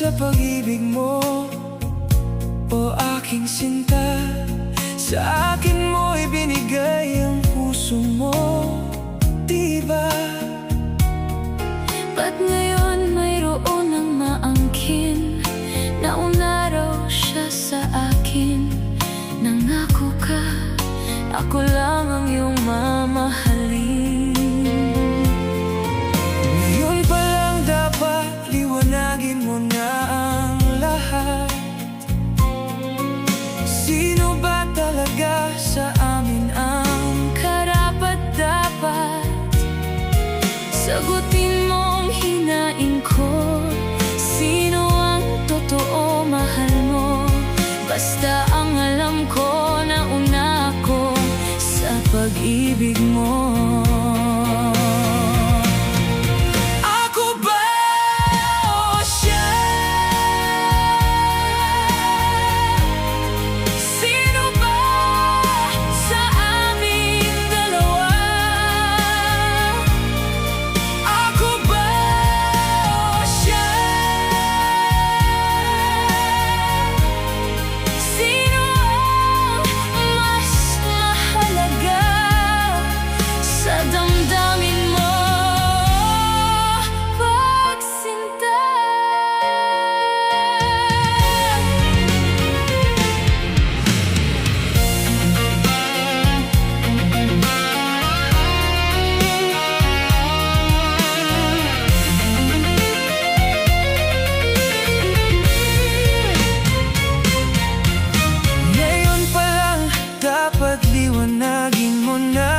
sa pag-ibig mo, o aking sinta. Sa akin mo ibinigay ang puso mo, diba? Ba't ngayon mayroon ang maangkin? Nauna raw siya sa akin. Nangako ka, ako lang ang iyong mamahalin. Ngayon pa lang dapat liwanagin mo na ang lahat. Sino ba talaga sa amin ang karapat-dapat? Sagutin mo ang hinaing ko. Sino ang totoo mahal mo? Basta ang alam ko, nauna ako sa pag-ibig mo. Ako ba o siya? Sino ba sa aming dalawa? Ako ba o siya? Sino ang mas mahalaga sa damdamin mo, pagsinta? Ngayon pa lang dapat liwanagin mo na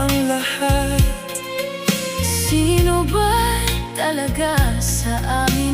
ang lahat. Sino ba talaga sa amin